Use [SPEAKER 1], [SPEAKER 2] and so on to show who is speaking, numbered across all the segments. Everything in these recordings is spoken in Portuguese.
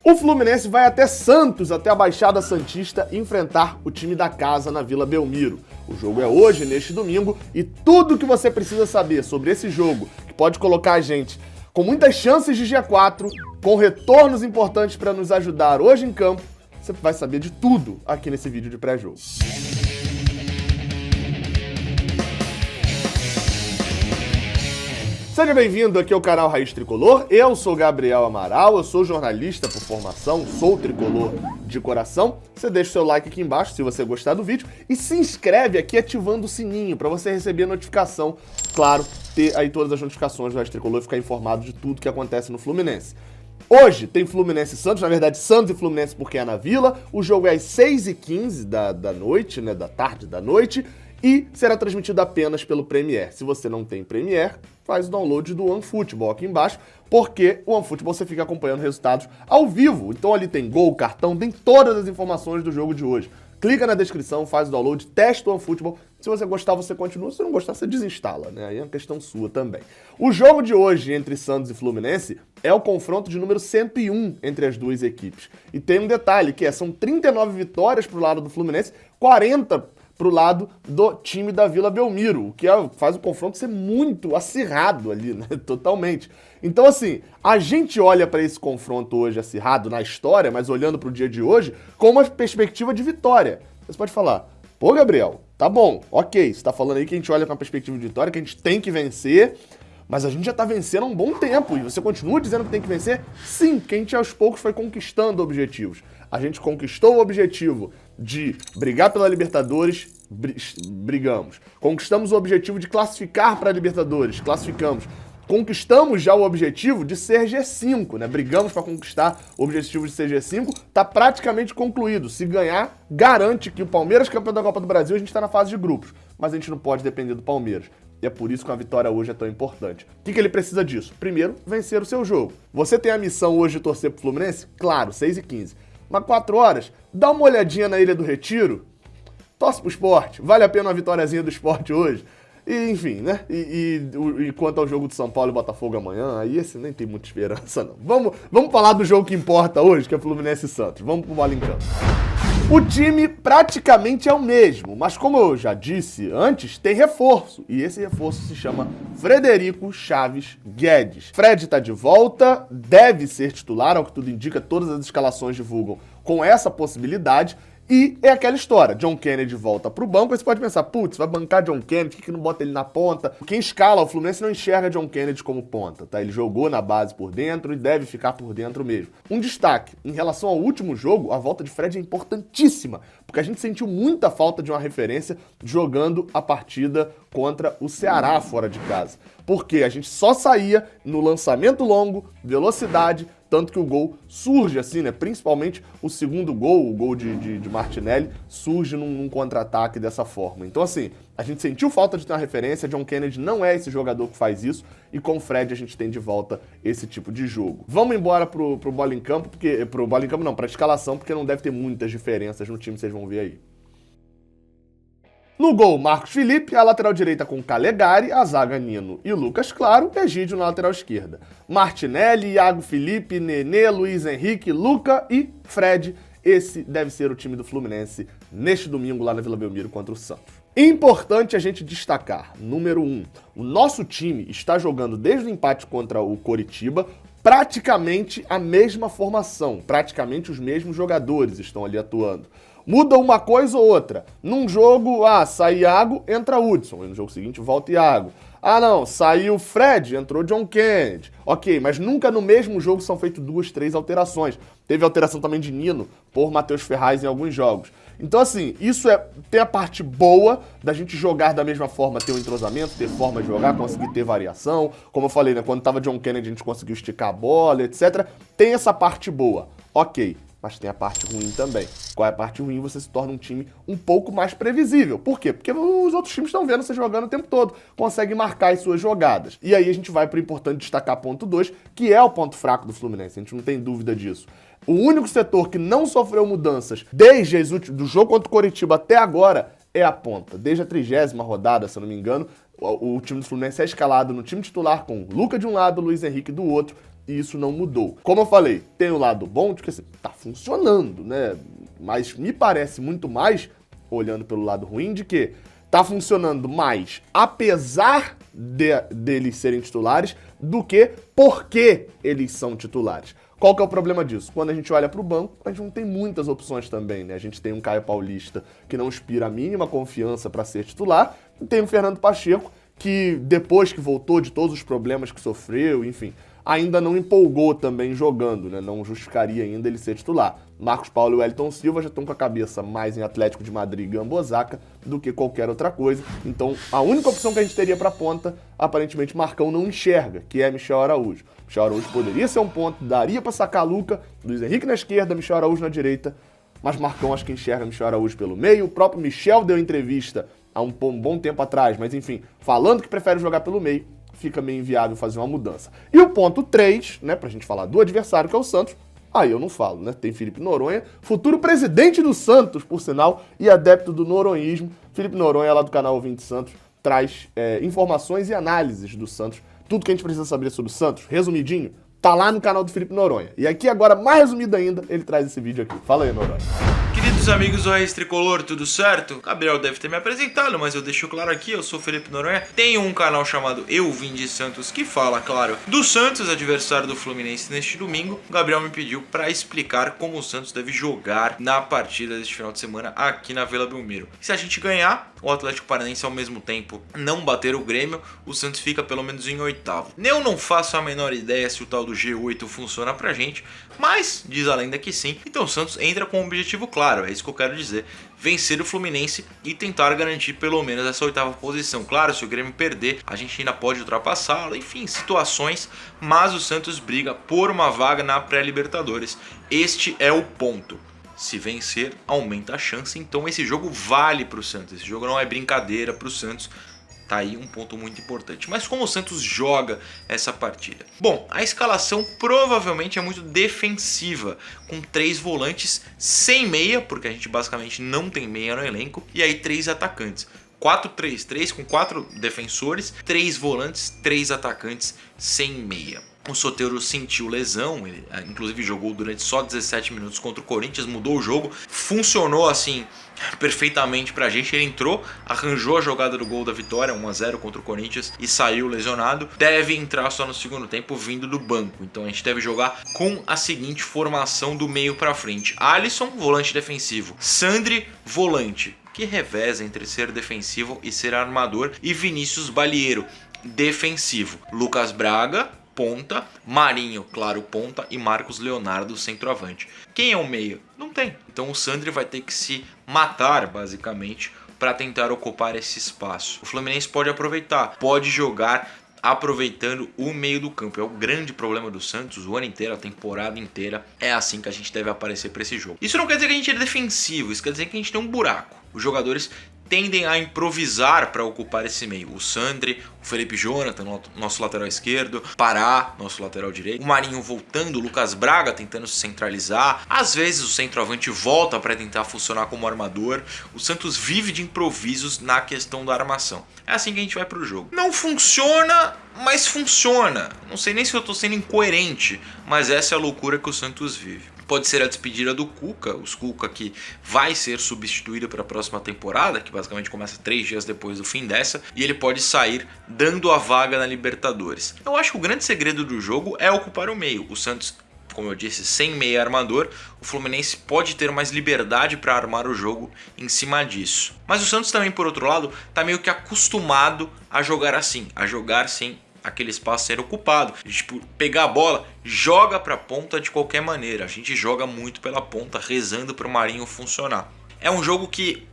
[SPEAKER 1] O Fluminense vai até Santos, até a Baixada Santista, enfrentar o time da casa na Vila Belmiro. O jogo é hoje, neste domingo, e tudo o que você precisa saber sobre esse jogo, que pode colocar a gente com muitas chances de G4, com retornos importantes para nos ajudar hoje em campo, você vai saber de tudo aqui nesse vídeo de pré-jogo. Seja bem-vindo aqui ao canal Raiz Tricolor, eu sou Gabriel Amaral, eu sou jornalista por formação, sou tricolor de coração. Você deixa o seu like aqui embaixo se você gostar do vídeo e se inscreve aqui ativando o sininho para você receber a notificação, claro, ter aí todas as notificações do Raiz Tricolor e ficar informado de tudo que acontece no Fluminense. Hoje tem Fluminense e Santos, na verdade Santos e Fluminense porque é na Vila, o jogo é às 6h15 da noite, né, da tarde da noite, e será transmitido apenas pelo Premiere. Se você não tem Premiere, faz o download do OneFootball aqui embaixo, porque o OneFootball você fica acompanhando resultados ao vivo. Então ali tem gol, cartão, tem todas as informações do jogo de hoje. Clica na descrição, faz o download, testa o OneFootball. Se você gostar, você continua. Se não gostar, você desinstala, né? Aí é uma questão sua também. O jogo de hoje entre Santos e Fluminense é o confronto de número 101 entre as duas equipes. E tem um detalhe, que são 39 vitórias pro lado do Fluminense, 40 pro lado do time da Vila Belmiro, o que faz o confronto ser muito acirrado ali, né? Totalmente. Então, assim, a gente olha para esse confronto hoje acirrado na história, mas olhando pro dia de hoje, com uma perspectiva de vitória. Você pode falar, pô, Gabriel, tá bom, ok, você tá falando aí que a gente olha com uma perspectiva de vitória, que a gente tem que vencer, mas a gente já tá vencendo há um bom tempo, e você continua dizendo que tem que vencer? Sim, porque a gente aos poucos foi conquistando objetivos. A gente conquistou o objetivo de brigar pela Libertadores, brigamos. Conquistamos o objetivo de classificar para a Libertadores, classificamos. Conquistamos já o objetivo de ser G5, né? Brigamos para conquistar o objetivo de ser G5, tá praticamente concluído. Se ganhar, garante que o Palmeiras, campeão da Copa do Brasil, a gente está na fase de grupos. Mas a gente não pode depender do Palmeiras. E é por isso que a vitória hoje é tão importante. O que ele precisa disso? Primeiro, vencer o seu jogo. Você tem a missão hoje de torcer pro Fluminense? Claro, 6h15. Mas 4 horas, dá uma olhadinha na Ilha do Retiro, torce pro Sport, vale a pena uma vitóriazinha do Sport hoje. E, enfim, né? E quanto ao jogo de São Paulo e Botafogo amanhã, aí esse nem tem muita esperança, não. Vamos falar do jogo que importa hoje, que é Fluminense e Santos. Vamos pro bola em campo. O time praticamente é o mesmo, mas como eu já disse antes, tem reforço. E esse reforço se chama Frederico Chaves Guedes. Fred tá de volta, deve ser titular, ao que tudo indica, todas as escalações divulgam com essa possibilidade. E é aquela história, John Kennedy volta pro banco, aí você pode pensar, putz, vai bancar John Kennedy, por que não bota ele na ponta? Quem escala o Fluminense não enxerga John Kennedy como ponta, tá? Ele jogou na base por dentro e deve ficar por dentro mesmo. Um destaque, em relação ao último jogo, a volta de Fred é importantíssima, porque a gente sentiu muita falta de uma referência jogando a partida contra o Ceará fora de casa. Porque a gente só saía no lançamento longo, velocidade, tanto que o gol surge assim, né? Principalmente o segundo gol, o gol de Martinelli, surge num contra-ataque dessa forma. Então, assim, a gente sentiu falta de ter uma referência, John Kennedy não é esse jogador que faz isso, e com o Fred a gente tem de volta esse tipo de jogo. Vamos embora pro bola em campo, pra escalação, porque não deve ter muitas diferenças no time, vocês vão ver aí. No gol, Marcos Felipe, a lateral direita com Calegari, a zaga Nino e Lucas Claro, Egídio na lateral esquerda. Martinelli, Iago Felipe, Nenê, Luiz Henrique, Luca e Fred. Esse deve ser o time do Fluminense neste domingo lá na Vila Belmiro contra o Santos. Importante a gente destacar, número 1, o nosso time está jogando desde o empate contra o Coritiba praticamente a mesma formação, praticamente os mesmos jogadores estão ali atuando. Muda uma coisa ou outra. Num jogo, sai Iago, entra Hudson. E no jogo seguinte, volta Iago. Não, saiu Fred, entrou John Kennedy. Ok, mas nunca no mesmo jogo são feitas 2, 3 alterações. Teve alteração também de Nino por Matheus Ferraz em alguns jogos. Então, assim, isso tem a parte boa da gente jogar da mesma forma, ter um entrosamento, ter forma de jogar, conseguir ter variação. Como eu falei, né, quando tava John Kennedy a gente conseguiu esticar a bola, etc. Tem essa parte boa, ok. Mas tem a parte ruim também. Qual é a parte ruim? Você se torna um time um pouco mais previsível. Por quê? Porque os outros times estão vendo você jogando o tempo todo, conseguem marcar as suas jogadas. E aí a gente vai para o importante destacar ponto 2, que é o ponto fraco do Fluminense, a gente não tem dúvida disso. O único setor que não sofreu mudanças desde do jogo contra o Coritiba até agora é a ponta. Desde a 30ª rodada, se eu não me engano, o time do Fluminense é escalado no time titular com Luca de um lado, Luiz Henrique do outro, e isso não mudou. Como eu falei, tem o lado bom de que assim, tá funcionando, né? Mas me parece muito mais, olhando pelo lado ruim, de que tá funcionando mais apesar deles serem titulares do que porque eles são titulares. Qual que é o problema disso? Quando a gente olha pro banco, a gente não tem muitas opções também, né? A gente tem um Caio Paulista que não inspira a mínima confiança para ser titular, e tem o Fernando Pacheco que depois que voltou de todos os problemas que sofreu, enfim, ainda não empolgou também jogando, né? Não justificaria ainda ele ser titular. Marcos Paulo e Wellington Silva já estão com a cabeça mais em Atlético de Madrid e Gambosaka do que qualquer outra coisa. Então, a única opção que a gente teria para ponta, aparentemente Marcão não enxerga, que é Michel Araújo. Michel Araújo poderia ser um ponto, daria para sacar Luca, Luiz Henrique na esquerda, Michel Araújo na direita, mas Marcão acho que enxerga Michel Araújo pelo meio. O próprio Michel deu entrevista há um bom tempo atrás, mas enfim, falando que prefere jogar pelo meio, fica meio inviável fazer uma mudança. E o ponto 3, né, pra gente falar do adversário, que é o Santos, aí eu não falo, né? Tem Felipe Noronha, futuro presidente do Santos, por sinal, e adepto do noronhismo. Felipe Noronha, lá do canal 20 Santos, traz informações e análises do Santos. Tudo que a gente precisa saber sobre o Santos, resumidinho, tá lá no canal do Felipe Noronha. E aqui agora, mais resumido ainda, ele traz esse vídeo aqui. Fala aí, Noronha.
[SPEAKER 2] Queridos amigos do Raiz Tricolor, tudo certo? Gabriel deve ter me apresentado, mas eu deixo claro aqui, eu sou Felipe Noronha. Tenho um canal chamado Eu Vim de Santos, que fala, claro, do Santos, adversário do Fluminense neste domingo. O Gabriel me pediu para explicar como o Santos deve jogar na partida deste final de semana aqui na Vila Belmiro. Se a gente ganhar, o Atlético Paranaense ao mesmo tempo não bater o Grêmio, o Santos fica pelo menos em oitavo. Eu não faço a menor ideia se o tal do G8 funciona pra gente, mas diz a lenda que sim. Então o Santos entra com um objetivo claro, é isso que eu quero dizer: vencer o Fluminense e tentar garantir pelo menos essa oitava posição. Claro, se o Grêmio perder, a gente ainda pode ultrapassá-lo, enfim, situações, mas o Santos briga por uma vaga na pré-Libertadores. Este é o ponto. Se vencer, aumenta a chance, então esse jogo vale para o Santos. Esse jogo não é brincadeira para o Santos. Tá aí um ponto muito importante. Mas como o Santos joga essa partida? Bom, a escalação provavelmente é muito defensiva, com 3 volantes sem meia, porque a gente basicamente não tem meia no elenco, e aí 3 atacantes. 4-3-3 com 4 defensores, 3 volantes, 3 atacantes sem meia. O Soteldo sentiu lesão, ele inclusive jogou durante só 17 minutos contra o Corinthians, mudou o jogo, funcionou assim perfeitamente pra gente. Ele entrou, arranjou a jogada do gol da vitória, 1-0 contra o Corinthians, e saiu lesionado. Deve entrar só no segundo tempo vindo do banco, então a gente deve jogar com a seguinte formação do meio pra frente: Alisson, volante defensivo; Sandri, volante, que reveza entre ser defensivo e ser armador; e Vinícius Balieiro, defensivo; Lucas Braga, ponta; Marinho, claro, ponta; e Marcos Leonardo, centroavante. Quem é o meio? Não tem. Então o Sandri vai ter que se matar, basicamente, para tentar ocupar esse espaço. O Fluminense pode aproveitar, pode jogar aproveitando o meio do campo. É o grande problema do Santos o ano inteiro, a temporada inteira. É assim que a gente deve aparecer para esse jogo. Isso não quer dizer que a gente é defensivo, isso quer dizer que a gente tem um buraco. Os jogadores tendem a improvisar para ocupar esse meio. O Sandri, o Felipe Jonathan, nosso lateral esquerdo; Pará, nosso lateral direito; o Marinho voltando; o Lucas Braga tentando se centralizar. Às vezes o centroavante volta para tentar funcionar como armador. O Santos vive de improvisos na questão da armação. É assim que a gente vai pro jogo. Não funciona, mas funciona. Não sei nem se eu tô sendo incoerente, mas essa é a loucura que o Santos vive. Pode ser a despedida do Cuca, o Cuca que vai ser substituído para a próxima temporada, que basicamente começa 3 dias depois do fim dessa, e ele pode sair dando a vaga na Libertadores. Eu acho que o grande segredo do jogo é ocupar o meio. O Santos, como eu disse, sem meia armador, o Fluminense pode ter mais liberdade para armar o jogo em cima disso. Mas o Santos também, por outro lado, está meio que acostumado a jogar assim, a jogar sem aquele espaço ser ocupado. Tipo, pegar a bola, joga pra ponta de qualquer maneira. A gente joga muito pela ponta, rezando pro Marinho funcionar. É um jogo que,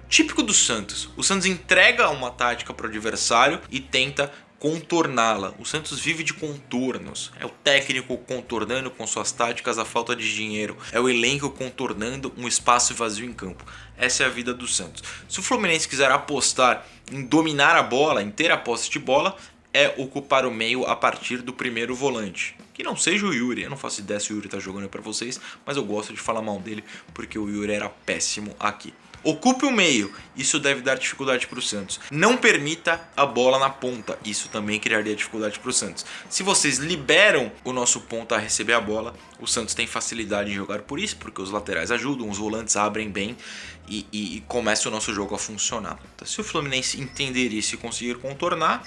[SPEAKER 2] típico do Santos, o Santos entrega uma tática pro adversário e tenta contorná-la. O Santos vive de contornos. É o técnico contornando com suas táticas a falta de dinheiro. É o elenco contornando um espaço vazio em campo. Essa é a vida do Santos. Se o Fluminense quiser apostar em dominar a bola, em ter a posse de bola, é ocupar o meio a partir do primeiro volante. Que não seja o Yuri. Eu não faço ideia se o Yuri tá jogando para vocês, mas eu gosto de falar mal dele porque o Yuri era péssimo aqui. Ocupe o meio, isso deve dar dificuldade para o Santos. Não permita a bola na ponta, isso também criaria dificuldade para o Santos. Se vocês liberam o nosso ponta a receber a bola, o Santos tem facilidade em jogar por isso, porque os laterais ajudam, os volantes abrem bem e começa o nosso jogo a funcionar. Então, se o Fluminense entender isso e conseguir contornar,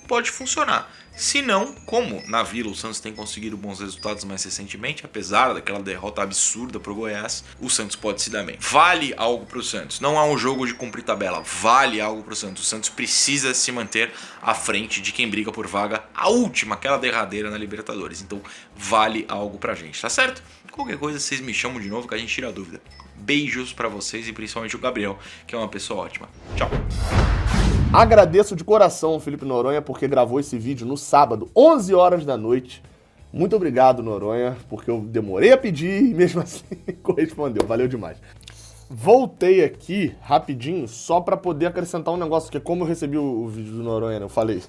[SPEAKER 2] pode funcionar. Se não, como na Vila o Santos tem conseguido bons resultados mais recentemente, apesar daquela derrota absurda pro Goiás, o Santos pode se dar bem. Vale algo pro Santos. Não é um jogo de cumprir tabela. Vale algo pro Santos. O Santos precisa se manter à frente de quem briga por vaga, a última, aquela derradeira na Libertadores. Então vale algo pra gente, tá certo? Qualquer coisa vocês me chamam de novo que a gente tira a dúvida. Beijos pra vocês e principalmente o Gabriel, que é uma pessoa ótima. Tchau.
[SPEAKER 1] Agradeço de coração o Felipe Noronha porque gravou esse vídeo no sábado, 11 horas da noite. Muito obrigado, Noronha, porque eu demorei a pedir e mesmo assim correspondeu. Valeu demais. Voltei aqui rapidinho só pra poder acrescentar um negócio, que como eu recebi o vídeo do Noronha, né, eu falei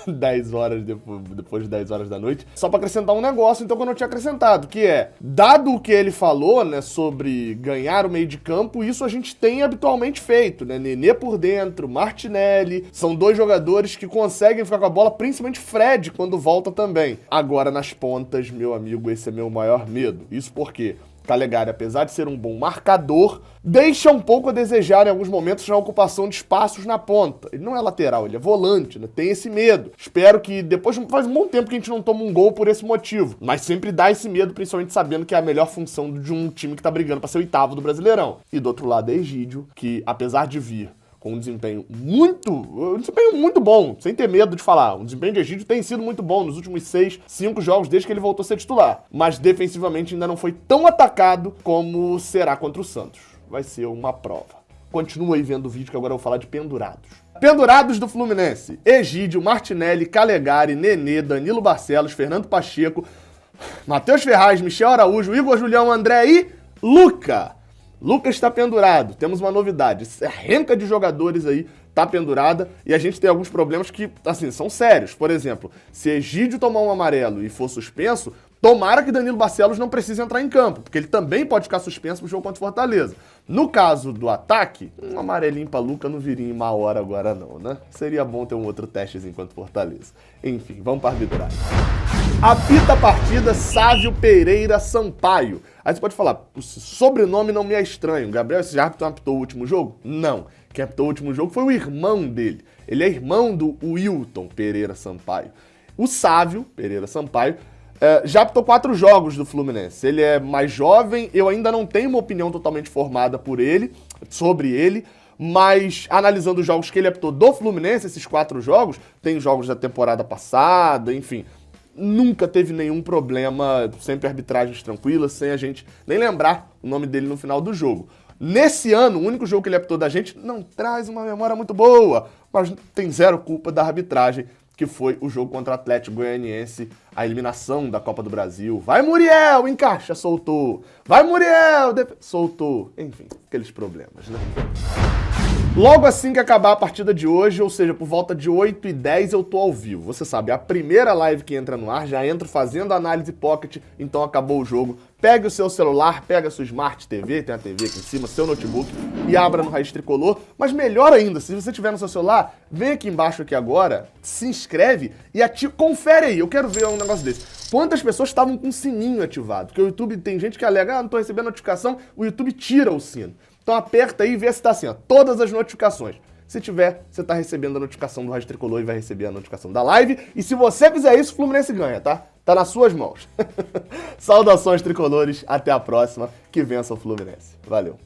[SPEAKER 1] 10 horas depois de 10 horas da noite, só pra acrescentar um negócio, então, que eu não tinha acrescentado, que é, dado o que ele falou, né, sobre ganhar o meio de campo, isso a gente tem habitualmente feito, né, Nenê por dentro, Martinelli, são dois jogadores que conseguem ficar com a bola, principalmente Fred, quando volta também. Agora, nas pontas, meu amigo, esse é meu maior medo. Isso porque Calegari, apesar de ser um bom marcador, deixa um pouco a desejar em alguns momentos na ocupação de espaços na ponta. Ele não é lateral, ele é volante, né? Tem esse medo. Espero que depois, faz um bom tempo que a gente não toma um gol por esse motivo, mas sempre dá esse medo, principalmente sabendo que é a melhor função de um time que tá brigando pra ser o oitavo do Brasileirão. E do outro lado é Egídio, que apesar de vir com um desempenho muito bom, sem ter medo de falar. O desempenho de Egídio tem sido muito bom nos últimos 5 jogos desde que ele voltou a ser titular. Mas defensivamente ainda não foi tão atacado como será contra o Santos. Vai ser uma prova. Continua aí vendo o vídeo que agora eu vou falar de pendurados. Pendurados do Fluminense: Egídio, Martinelli, Calegari, Nenê, Danilo Barcelos, Fernando Pacheco, Matheus Ferraz, Michel Araújo, Igor Julião, André e Luca. Lucas está pendurado, temos uma novidade, essa renca de jogadores aí tá pendurada e a gente tem alguns problemas que, assim, são sérios. Por exemplo, se Egídio tomar um amarelo e for suspenso, tomara que Danilo Barcelos não precise entrar em campo, porque ele também pode ficar suspenso pro jogo contra o Fortaleza. No caso do ataque, um amarelinho pra Luca não viria em uma hora agora não, né? Seria bom ter um outro testezinho contra o Fortaleza. Enfim, vamos para a arbitragem. Apita a partida Sávio Pereira Sampaio. Aí você pode falar, o sobrenome não me é estranho. Gabriel, esse árbitro apitou o último jogo? Não. Quem apitou o último jogo foi o irmão dele. Ele é irmão do Wilton Pereira Sampaio. O Sávio Pereira Sampaio já apitou 4 jogos do Fluminense. Ele é mais jovem, eu ainda não tenho uma opinião totalmente formada sobre ele, mas analisando os jogos que ele apitou do Fluminense, esses 4 jogos, tem jogos da temporada passada, enfim, nunca teve nenhum problema, sempre arbitragens tranquilas, sem a gente nem lembrar o nome dele no final do jogo. Nesse ano, o único jogo que ele apitou da gente não traz uma memória muito boa, mas tem zero culpa da arbitragem, que foi o jogo contra o Atlético Goianiense, a eliminação da Copa do Brasil. Vai, Muriel, encaixa, soltou. Vai, Muriel, soltou. Enfim, aqueles problemas, né? Logo assim que acabar a partida de hoje, ou seja, por volta de 8h10 eu tô ao vivo. Você sabe, a primeira live que entra no ar, já entro fazendo análise pocket, então acabou o jogo. Pegue o seu celular, pega a sua Smart TV, tem a TV aqui em cima, seu notebook, e abra no Raiz Tricolor. Mas melhor ainda, se você tiver no seu celular, vem aqui embaixo aqui agora, se inscreve e confere aí, eu quero ver um negócio desse. Quantas pessoas estavam com o sininho ativado? Porque o YouTube, tem gente que alega, não tô recebendo notificação, o YouTube tira o sino. Então aperta aí e vê se tá assim, ó, todas as notificações. Se tiver, você tá recebendo a notificação do Raiz Tricolor e vai receber a notificação da live. E se você fizer isso, o Fluminense ganha, tá? Tá nas suas mãos. Saudações tricolores, até a próxima. Que vença o Fluminense. Valeu.